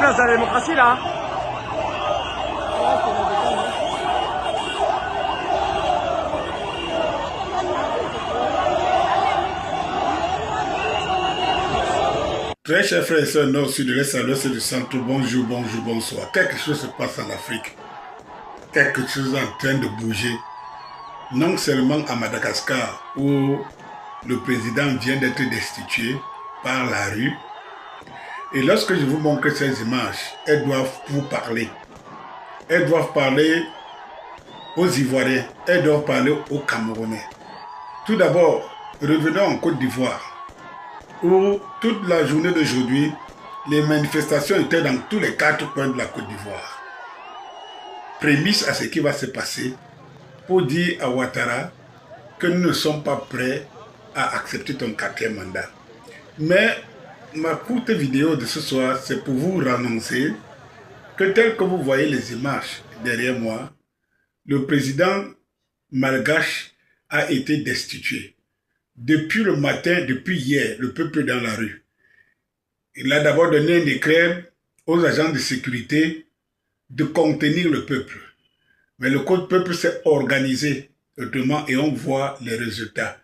bien, c'est la démocratie là. Très chers frères et sœurs nord, sud, de l'est à l'ouest du centre, bonjour, bonjour, bonsoir. Quelque chose se passe en Afrique. Quelque chose est en train de bouger. Non seulement à Madagascar, où le président vient d'être destitué par la rue. Et lorsque je vous montre ces images, elles doivent vous parler. Elles doivent parler aux Ivoiriens, elles doivent parler aux Camerounais. Tout d'abord, revenons en Côte d'Ivoire, où toute la journée d'aujourd'hui, les manifestations étaient dans tous les 4 coins de la Côte d'Ivoire. Prémisse à ce qui va se passer pour dire à Ouattara que nous ne sommes pas prêts à accepter ton 4e mandat. Mais ma courte vidéo de ce soir, c'est pour vous annoncer que tel que vous voyez les images derrière moi, le président malgache a été destitué. Depuis le matin, depuis hier, le peuple est dans la rue. Il a d'abord donné un décret aux agents de sécurité de contenir le peuple. Mais le peuple s'est organisé autrement et on voit les résultats.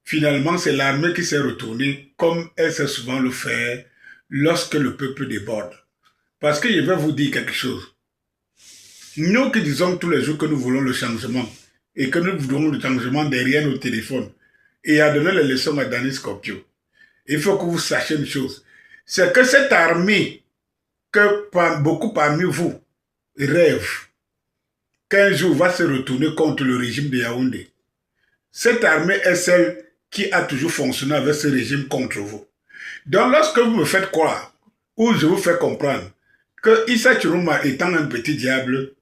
Finalement, c'est l'armée qui s'est retournée comme elle sait souvent le faire lorsque le peuple déborde. Parce que je vais vous dire quelque chose. Nous qui disons tous les jours que nous voulons le changement et que nous voulons le changement derrière nos téléphones et à donner les leçons à Danny Scorpio, il faut que vous sachiez une chose. C'est que cette armée que beaucoup parmi vous rêvent qu'un jour va se retourner contre le régime de Yaoundé. Cette armée est celle qui a toujours fonctionné avec ce régime contre vous. Donc lorsque vous me faites croire, ou je vous fais comprendre, que Issa Chiroma étant un petit diable,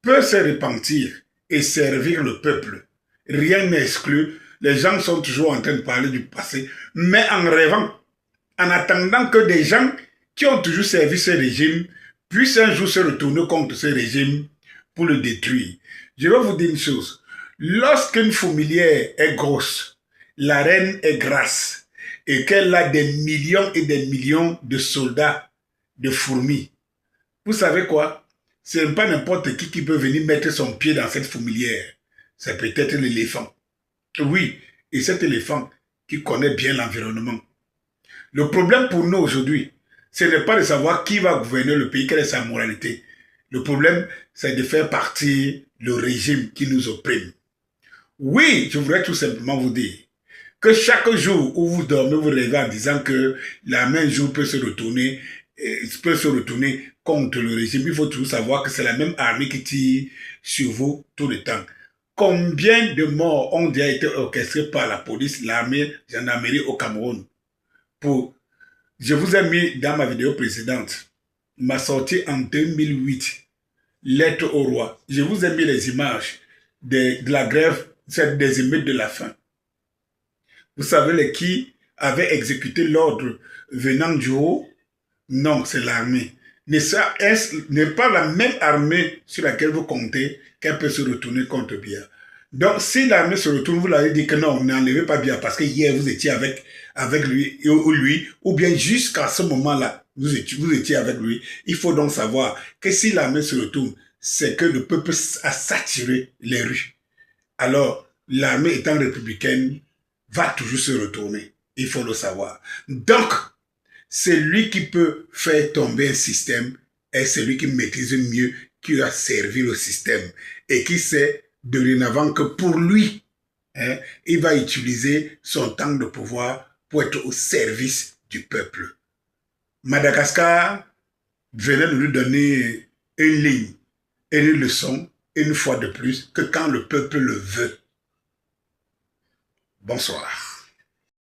peut se repentir et servir le peuple, rien n'est exclu, les gens sont toujours en train de parler du passé, mais en rêvant, en attendant que des gens qui ont toujours servi ce régime puissent un jour se retourner contre ce régime pour le détruire. Je vais vous dire une chose. Lorsqu'une fourmilière est grosse, la reine est grasse, et qu'elle a des millions et des millions de soldats, de fourmis, vous savez quoi? Ce n'est pas n'importe qui peut venir mettre son pied dans cette fourmilière. C'est peut-être l'éléphant. Oui, et cet éléphant qui connaît bien l'environnement. Le problème pour nous aujourd'hui, ce n'est pas de savoir qui va gouverner le pays, quelle est sa moralité. Le problème, c'est de faire partir le régime qui nous opprime. Oui, je voudrais tout simplement vous dire que chaque jour où vous dormez, vous rêvez en disant que la même jour peut se retourner contre le régime. Il faut toujours savoir que c'est la même armée qui tire sur vous tout le temps. Combien de morts ont déjà été orchestrés par la police, l'armée, la gendarmerie au Cameroun? Je vous ai mis dans ma vidéo précédente, ma sortie en 2008, lettre au roi. Je vous ai mis les images de la grève, des émeutes de la faim. Vous savez qui avait exécuté l'ordre venant du haut? Non, c'est l'armée. N'est pas la même armée sur laquelle vous comptez qu'elle peut se retourner contre Biya. Donc, si l'armée se retourne, vous l'avez dit que non, n'enlevez pas Biya parce que hier vous étiez avec lui, ou bien jusqu'à ce moment-là, vous étiez avec lui. Il faut donc savoir que si l'armée se retourne, c'est que le peuple a saturé les rues. Alors, l'armée étant républicaine, va toujours se retourner. Il faut le savoir. Donc, c'est lui qui peut faire tomber un système et c'est lui qui maîtrise mieux, qui a servi le système et qui sait dorénavant que pour lui, il va utiliser son temps de pouvoir pour être au service du peuple. Madagascar venait de lui donner une ligne et une leçon, une fois de plus, que quand le peuple le veut. Bonsoir.